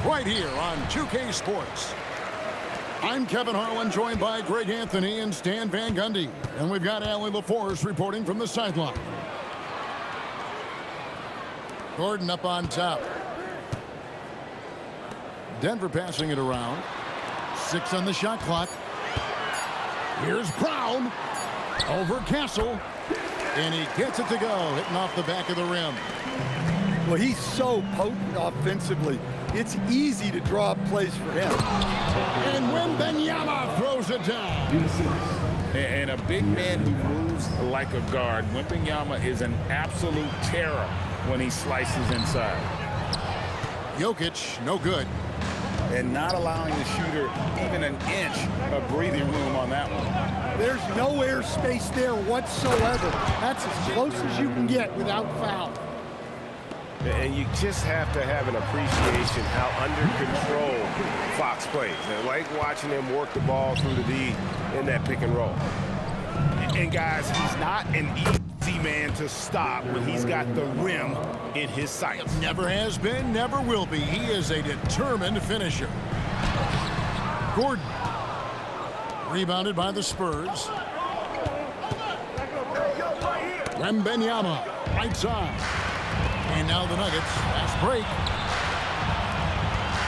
right here on 2K Sports. I'm Kevin Harlan, joined by Greg Anthony and Stan Van Gundy. And we've got Allie LaForce reporting from the sideline. Gordon up on top. Denver passing it around. 6 on the shot clock. Here's Brown. Over Castle. And he gets it to go, hitting off the back of the rim. Well, he's so potent offensively. It's easy to draw up plays for him. And Wembanyama throws it down. And a big man who moves like a guard. Wembanyama is an absolute terror when he slices inside. Jokic, no good. And not allowing the shooter even an inch of breathing room on that one. There's no air space there whatsoever. That's as close as you can get without foul. And you just have to have an appreciation how under control Fox plays. I like watching him work the ball through the D in that pick and roll. And guys, he's not an easy man to stop when he's got the rim in his sights. Never has been, never will be. He is a determined finisher. Gordon. Rebounded by the Spurs. Wembanyama, right side. And now the Nuggets, fast break.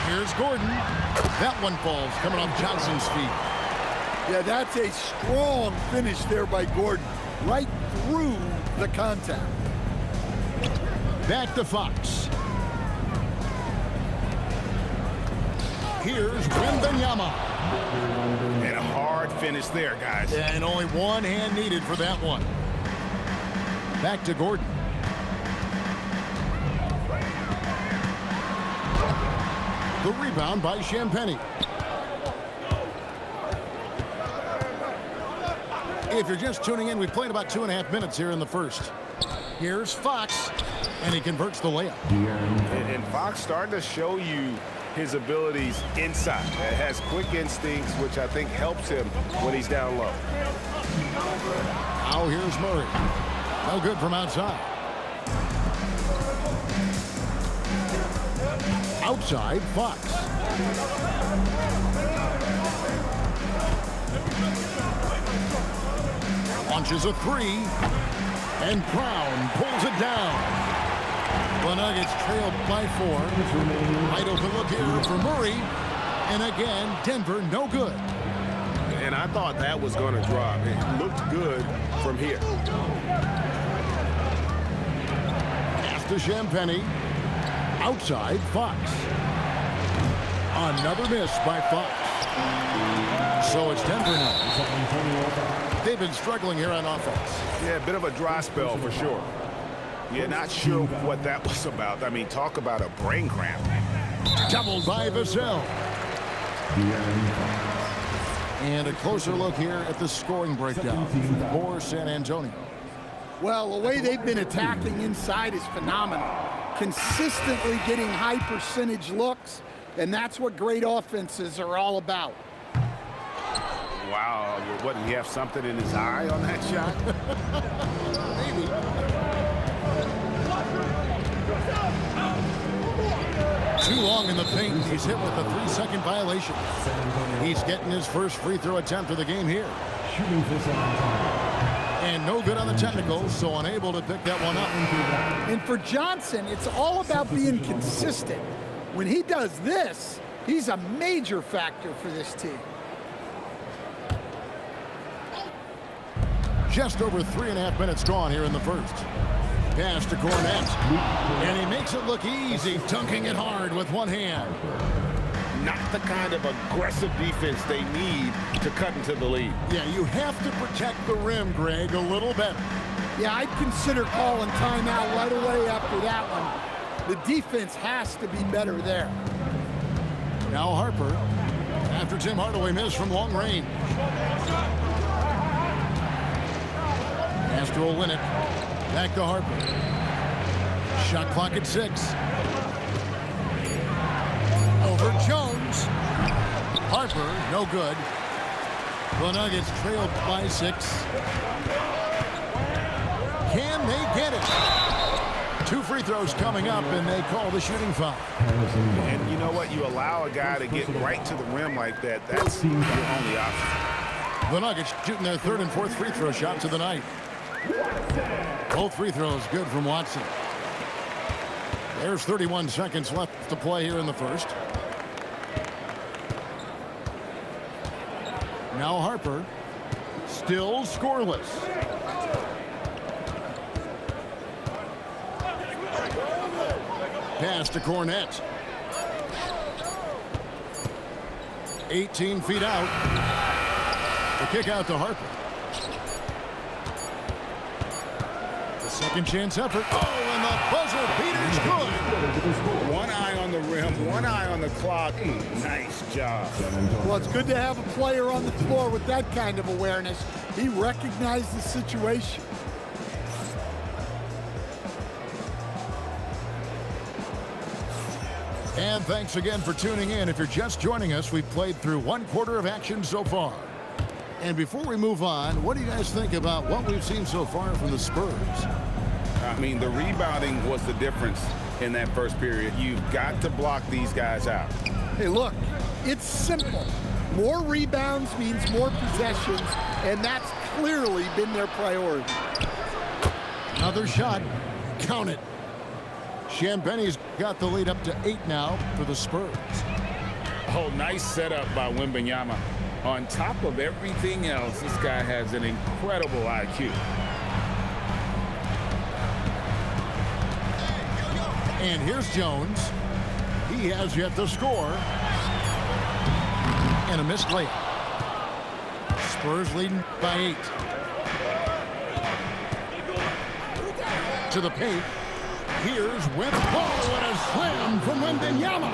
Here's Gordon. That one falls, coming off Johnson's feet. Yeah, that's a strong finish there by Gordon. Right through the contact. Back to Fox. Here's Wembanyama. And a hard finish there, guys. And only one hand needed for that one. Back to Gordon. The rebound by Champagnie. If you're just tuning in, we've played about 2.5 minutes here in the first. Here's Fox, and he converts the layup. And Fox starting to show you his abilities inside. It has quick instincts, which I think helps him when he's down low. Now here's Murray. No good from outside. Outside, Fox. Launches a three, and Brown pulls it down. The Nuggets trailed by 4. Wide open look here for Murray. And again, Denver no good. And I thought that was going to drop. It looked good from here. Pass to Champagnie. Outside, Fox. Another miss by Fox. So it's Denver now. They've been struggling here on offense. Yeah, a bit of a dry spell for sure. Yeah, not sure what that was about. I mean, talk about a brain cramp. Doubled by Vassell. And a closer look here at the scoring breakdown for San Antonio. Well, the way they've been attacking inside is phenomenal. Consistently getting high percentage looks, and that's what great offenses are all about. Wow, wouldn't he have something in his eye on that shot? Maybe. Too long in the paint. He's hit with a 3-second violation. He's getting his first free throw attempt of the game here. And no good on the technical, so unable to pick that one up. And for Johnson, it's all about being consistent. When he does this, he's a major factor for this team. Just over 3.5 minutes gone here in the first. Pass to Cornette. And he makes it look easy, dunking it hard with one hand. Not the kind of aggressive defense they need to cut into the lead. Yeah, you have to protect the rim, Greg, a little better. Yeah, I'd consider calling timeout right away after that one. The defense has to be better there. Now Harper, after Tim Hardaway missed from long range. Castro will win it. Back to Harper. Shot clock at 6. Over Jones. Harper, no good. The Nuggets trailed by 6. Can they get it? 2 free throws coming up, and they call the shooting foul. And you know what? You allow a guy to get right to the rim like that. That's your only option. The Nuggets shooting their 3rd and 4th free throw shots of the night. Both free throws good from Watson. There's 31 seconds left to play here in the first. Now Harper, still scoreless. Pass to Cornette. 18 feet out. The kick out to Harper. The second chance effort. Oh, and the buzzer beater's good. One eye on the rim, one eye on the clock. Nice job. Well, it's good to have a player on the floor with that kind of awareness. He recognized the situation. And thanks again for tuning in. If you're just joining us, we've played through 1/4 of action so far. And before we move on, what do you guys think about what we've seen so far from the Spurs? I mean, the rebounding was the difference in that first period. You've got to block these guys out. Hey, look, it's simple. More rebounds means more possessions, and that's clearly been their priority. Another shot. Count it. Champagne's got the lead up to 8 now for the Spurs. Oh, nice setup by Wembanyama. On top of everything else, this guy has an incredible IQ. And here's Jones. He has yet to score. And a missed layup. Spurs leading by 8. To the paint. Here's Wembanyama. And a slam from Wembanyama.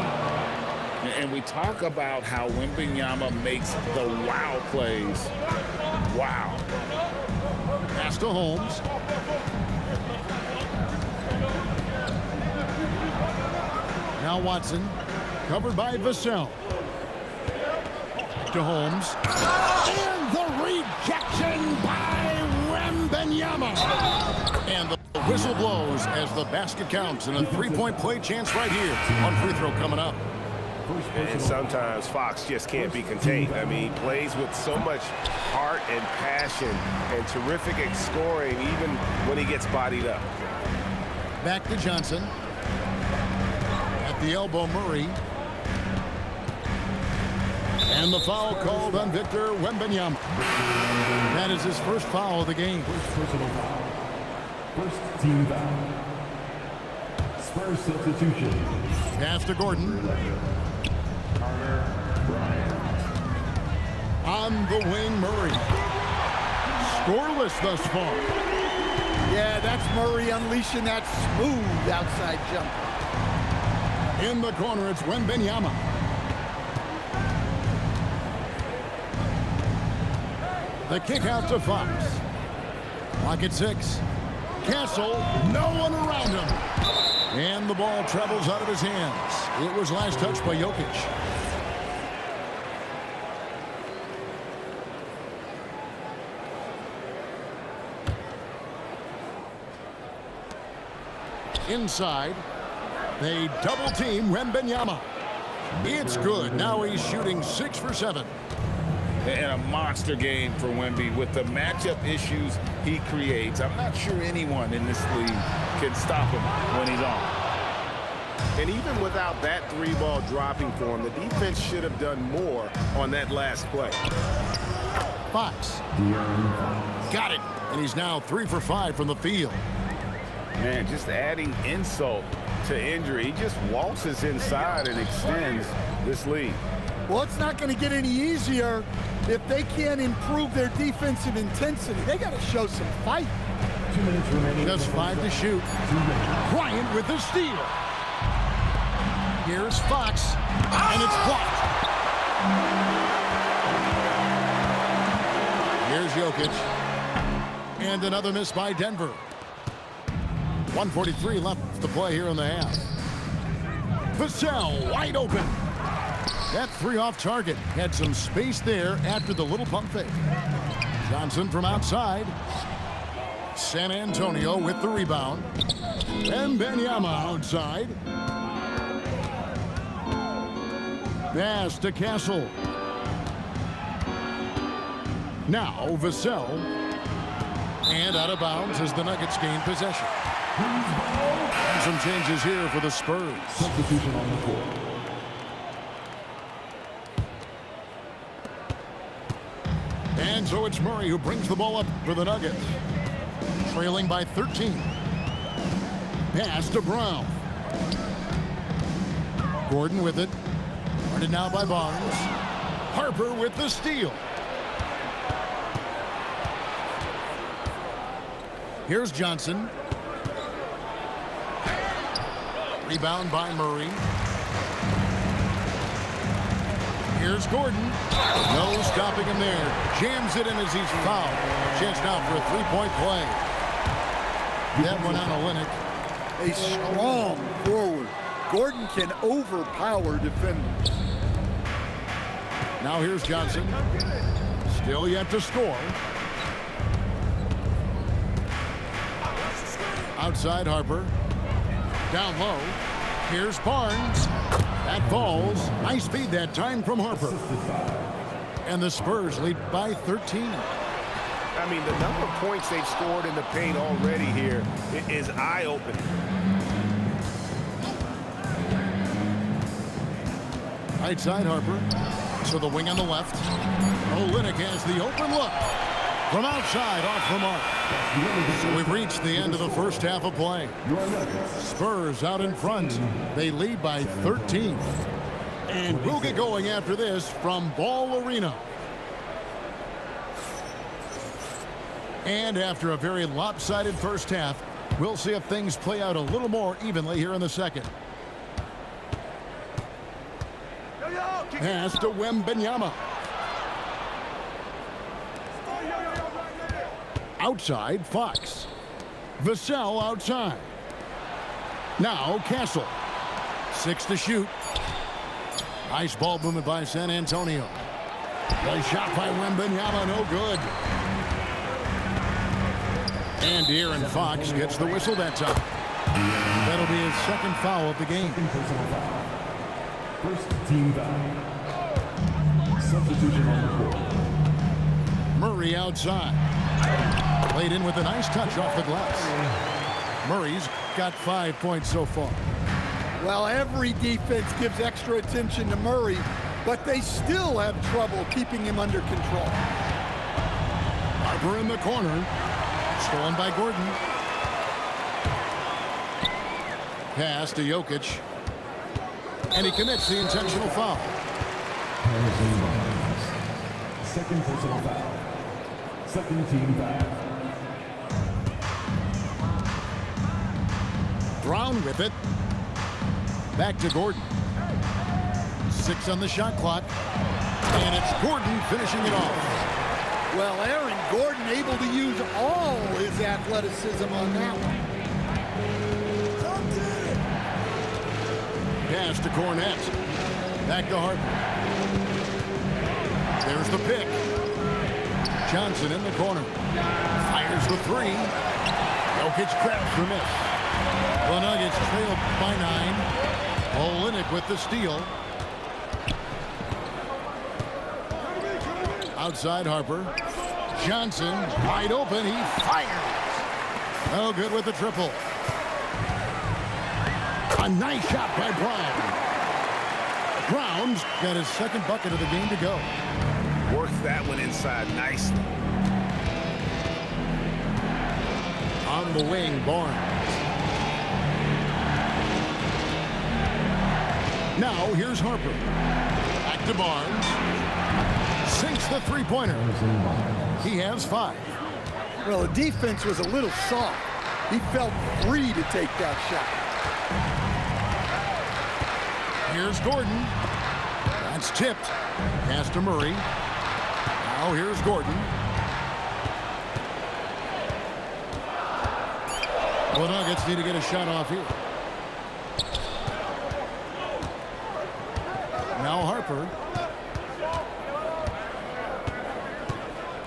And we talk about how Wembanyama makes the wow plays. Wow. Pass to Holmes. Now Watson, covered by Vassell. To Holmes. And the rejection by Wembanyama. And the whistle blows as the basket counts, and a 3-point play chance right here. One free throw coming up. And sometimes Fox just can't be contained. I mean, he plays with so much heart and passion and terrific scoring even when he gets bodied up. Back to Johnson. At the elbow, Murray. And the foul called on Victor Wembanyama. That is his first foul of the game. First team foul. Spurs substitution. Pass to Gordon. On the wing, Murray. Scoreless thus far. Yeah, that's Murray unleashing that smooth outside jumper. In the corner, it's Wembanyama. The kick out to Fox. Clock at 6. Castle, no one around him. And the ball travels out of his hands. It was last touched by Jokic. Inside, they double team Wembanyama. It's good. Now he's shooting 6 for 7. And a monster game for Wemby with the matchup issues he creates. I'm not sure anyone in this league can stop him when he's on. And even without that 3-ball dropping for him, the defense should have done more on that last play. Fox. Got it. And he's now 3 for 5 from the field. Man, just adding insult to injury. He just waltzes inside and extends this lead. Well, it's not going to get any easier if they can't improve their defensive intensity. They got to show some fight. 2 minutes remaining. Just 5 to shoot. Bryant with the steal. Here's Fox, and it's blocked. Here's Jokic. And another miss by Denver. 1:43 left to play here in the half. Vassell wide open. That 3 off target. Had some space there after the little pump fake. Johnson from outside. San Antonio with the rebound. Wembanyama outside. Pass to Castle. Now Vassell. And out of bounds as the Nuggets gain possession. And some changes here for the Spurs. Substitution on the court. And so it's Murray who brings the ball up for the Nuggets. Trailing by 13. Pass to Brown. Gordon with it. Guarded now by Barnes. Harper with the steal. Here's Johnson. Rebound by Murray. Here's Gordon. No stopping him there. Jams it in as he's fouled. Chance now for a three-point play. That one on Olynyk. A strong forward. Gordon can overpower defenders. Now here's Johnson. Still yet to score. Outside Harper. Down low. Here's Barnes. That falls. Nice speed that time from Harper. And the Spurs lead by 13. I mean, the number of points they've scored in the paint already here is eye-opening. Right side Harper. So the wing on the left. Olynyk has the open look. From outside, off the mark. So we've reached the end of the first half of play. Spurs out in front. They lead by 13. And we'll get going after this from Ball Arena. And after a very lopsided first half, we'll see if things play out a little more evenly here in the second. Pass to Wembanyama. Outside, Fox. Vassell outside. Now Castle. 6 to shoot. Nice ball movement by San Antonio. Nice shot by Wembanyama, no good. And De'Aaron Fox gets the whistle that time. That'll be his second foul of the game. First team foul. Substitution on the court. Murray outside. Played in with a nice touch off the glass. Murray's got 5 points so far. Well, every defense gives extra attention to Murray, but they still have trouble keeping him under control. Harper in the corner. Stolen by Gordon. Pass to Jokic. And he commits the intentional foul. Second personal foul. Second team foul. Brown with it. Back to Gordon. 6 on the shot clock. And it's Gordon finishing it off. Well, Aaron Gordon able to use all his athleticism on that one. Pass to Cornette. Back to Harper. There's the pick. Johnson in the corner. Fires the 3. Jokic cracks for miss. The Nuggets trailed by 9. Olynyk with the steal. Outside Harper. Johnson wide open. He fires. No good with the triple. A nice shot by Brown. Brown's got his second bucket of the game to go. Worked that one inside nicely. On the wing, Barnes. Now here's Harper. Back to Barnes. Sinks the three-pointer. He has 5. Well, the defense was a little soft. He felt free to take that shot. Here's Gordon. That's tipped. Pass to Murray. Now here's Gordon. The Nuggets need to get a shot off here. Now Harper.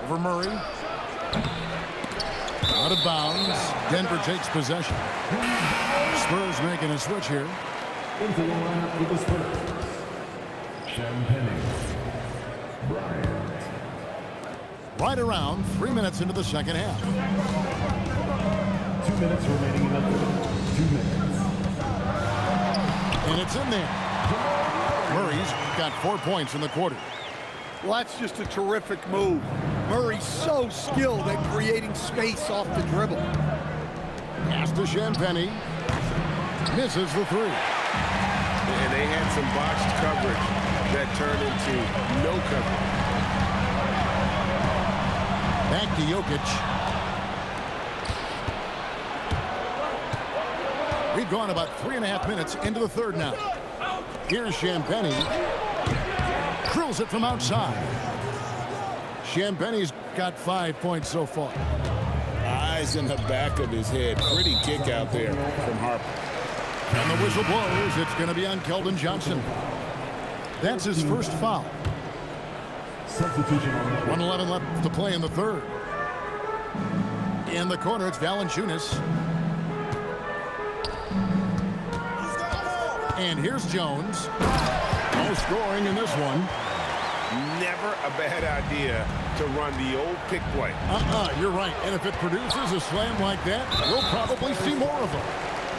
Over Murray. Out of bounds. Denver takes possession. Spurs making a switch here. Into the lineup for the Spurs. Champagne. Bryant. Right around 3 minutes into the second half. 2 minutes remaining in the third. 2 minutes. And it's in there. Murray's got 4 points in the quarter. Well, that's just a terrific move. Murray's so skilled at creating space off the dribble. Pass to Champagne. Misses the three. And they had some botched coverage that turned into no coverage. Back to Jokic. We've gone about 3.5 minutes into the third now. Here's Champagne. Drills it from outside. Champagne's got 5 points so far. Eyes in the back of his head. Pretty kick out there from Harper. And the whistle blows. It's going to be on Keldon Johnson. That's his first foul. Substitution on the court. 1:11 left to play in the third. In the corner, it's Valanciunas. And here's Jones. No scoring in this one. Never a bad idea to run the old pick play. You're right. And if it produces a slam like that, we'll probably see more of them.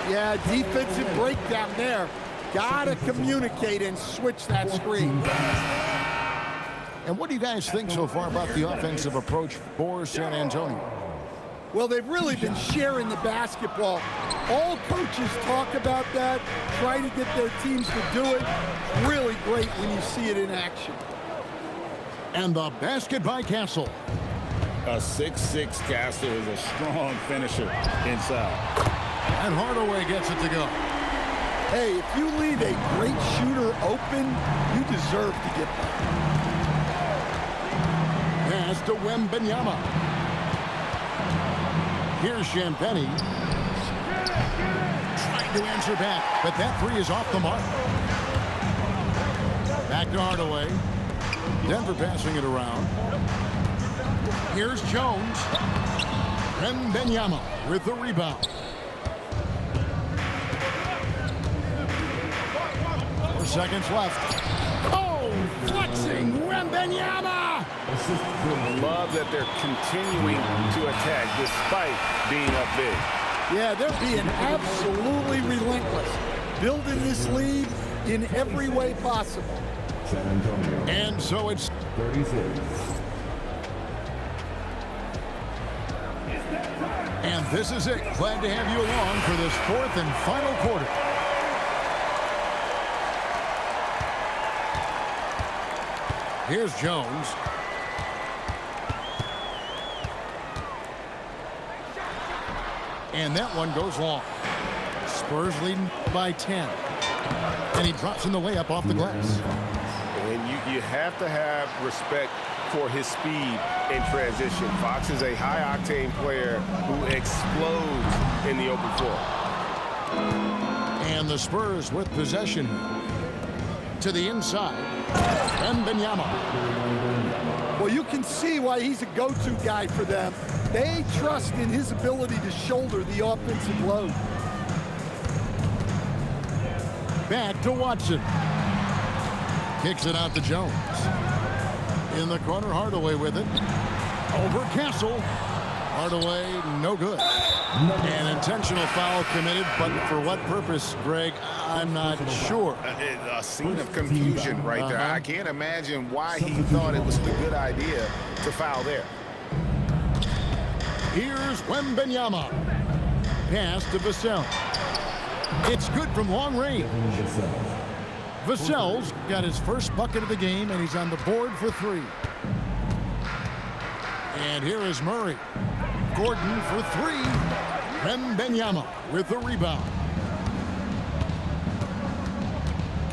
Yeah, defensive breakdown there. Gotta communicate and switch that screen. And what do you guys think so far about the offensive approach for San Antonio? Well, they've really been sharing the basketball. All coaches talk about that, try to get their teams to do it. Really great when you see it in action. And the basket by Castle. A 6'6" Castle is a strong finisher inside. And Hardaway gets it to go. Hey, if you leave a great shooter open, you deserve to get that. Pass to Wembanyama. Here's Champagne. Trying to answer back, but that three is off the mark. Back to Hardaway. Denver passing it around. Here's Jones. Wembanyama with the rebound. 4 seconds left. Oh, flexing Wembanyama! Love that they're continuing to attack despite being up big. Yeah, they're being absolutely relentless. Building this lead in every way possible. San Antonio. And so it's 36. And this is it. Glad to have you along for this fourth and final quarter. Here's Jones. And that one goes long. Spurs leading by 10. And he drops in the layup off the glass. And you have to have respect for his speed in transition. Fox is a high-octane player who explodes in the open floor. And the Spurs with possession to the inside. Wembanyama. Well, you can see why he's a go-to guy for them. They trust in his ability to shoulder the offensive load. Back to Watson. Kicks it out to Jones. In the corner, Hardaway with it. Over Castle. Hardaway, no good. An intentional foul committed, but for what purpose, Greg, I'm not sure. A scene of confusion right there. I can't imagine why he thought it was a good idea to foul there. Here's Wembanyama. Pass to Vassell. It's good from long range. Vassell's got his first bucket of the game, and he's on the board for 3. And here is Murray. Gordon for 3. Wembanyama with the rebound.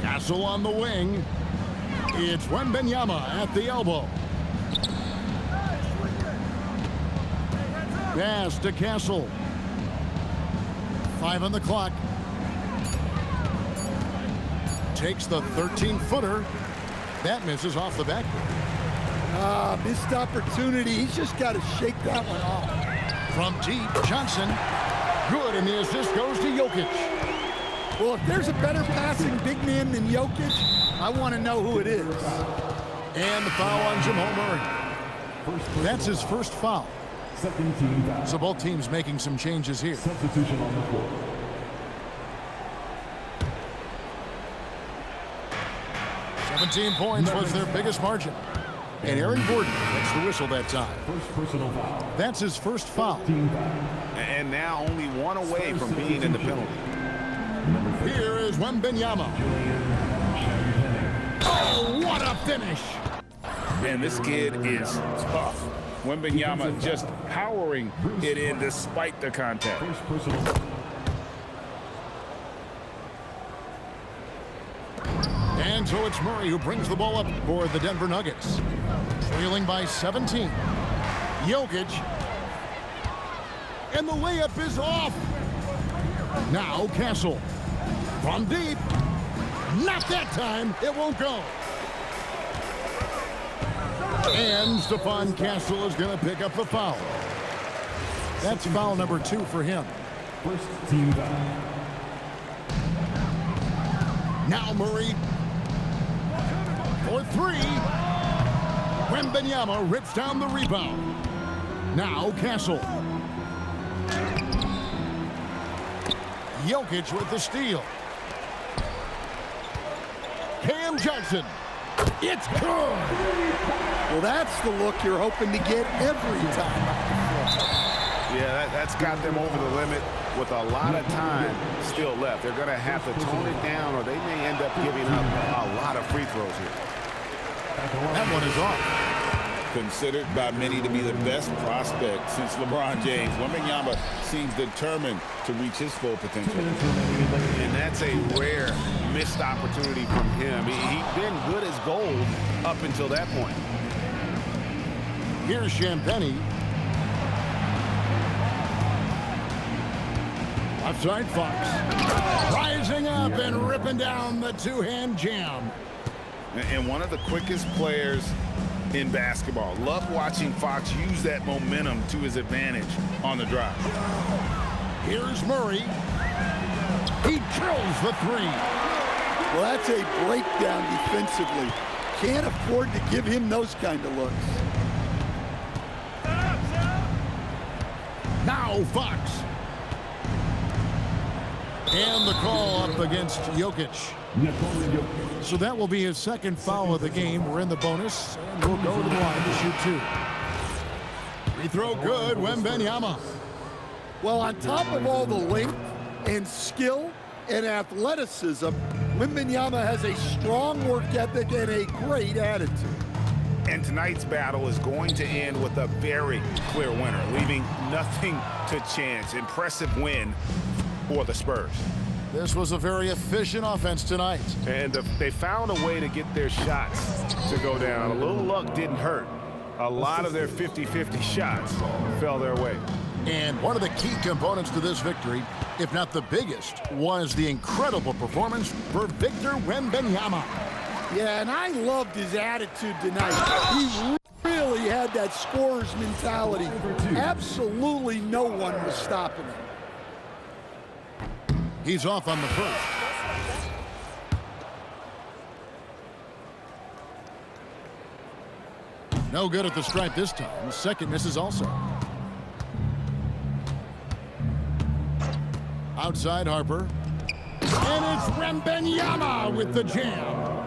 Castle on the wing. It's Wembanyama at the elbow. Pass to Castle. 5 on the clock. Takes the 13-footer. That misses off the backboard. Missed opportunity. He's just got to shake that one off. From deep, Johnson. Good, and the assist goes to Jokic. Well, if there's a better passing big man than Jokic, I want to know who it is. And the foul on Jamal Murray. That's his first foul. Second team foul. So both teams making some changes here. Substitution on the floor. 17 points was their biggest margin. And Aaron Gordon gets the whistle that time. First personal foul. That's his first foul. Team foul. And now only one away from being in the penalty. Here is Wembanyama. Oh, what a finish! Man, this kid is tough. Wembanyama just powering it in despite the contact. First personal foul. And so it's Murray who brings the ball up for the Denver Nuggets. Trailing by 17. Jokic. And the layup is off. Now Castle. From deep. Not that time. It won't go. And Stephon Castle is going to pick up the foul. That's foul number 2 for him. First team foul. Now Murray. For 3. Wembanyama rips down the rebound. Now Castle. Jokic with the steal. Cam Johnson. It's good. Well, that's the look you're hoping to get every time. Yeah, that's got them over the limit with a lot of time still left. They're going to have to tone it down, or they may end up giving up a lot of free throws here. That one is off. Considered by many to be the best prospect since LeBron James, Wembanyama seems determined to reach his full potential. And that's a rare missed opportunity from him. He'd been good as gold up until that point. Here's Champagnie. Outside Fox. Rising up and ripping down the two-hand jam. And one of the quickest players in basketball. Love watching Fox use that momentum to his advantage on the drive. Here's Murray. He drills the 3. Well, that's a breakdown defensively. Can't afford to give him those kind of looks. Now Fox. And the call up against Jokic. So that will be his second foul of the game. We're in the bonus, and we'll go to the line to shoot 2. Free throw good, Wembanyama. Well, on top of all the length and skill and athleticism, Wembanyama has a strong work ethic and a great attitude. And tonight's battle is going to end with a very clear winner, leaving nothing to chance. Impressive win for the Spurs. This was a very efficient offense tonight. And they found a way to get their shots to go down. A little luck didn't hurt. A lot of their 50-50 shots fell their way. And one of the key components to this victory, if not the biggest, was the incredible performance for Victor Wembanyama. Yeah, and I loved his attitude tonight. He really had that scorer's mentality. Absolutely no one was stopping him. He's off on the first. No good at the stripe this time. The second misses also. Outside Harper. And it's Wembanyama with the jam.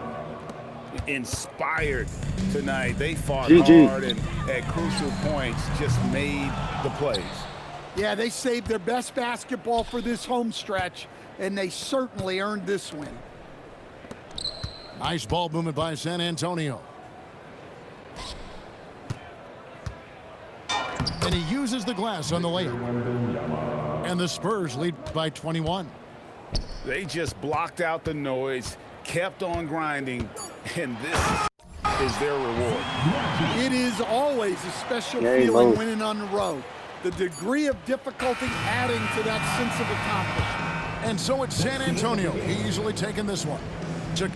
Inspired tonight. They fought hard and at crucial points just made the plays. Yeah, they saved their best basketball for this home stretch, and they certainly earned this win. Nice ball movement by San Antonio. And he uses the glass on the layup. And the Spurs lead by 21. They just blocked out the noise, kept on grinding, and this is their reward. It is always a special feeling winning on the road. The degree of difficulty adding to that sense of accomplishment. And so it's San Antonio easily taking this one. Took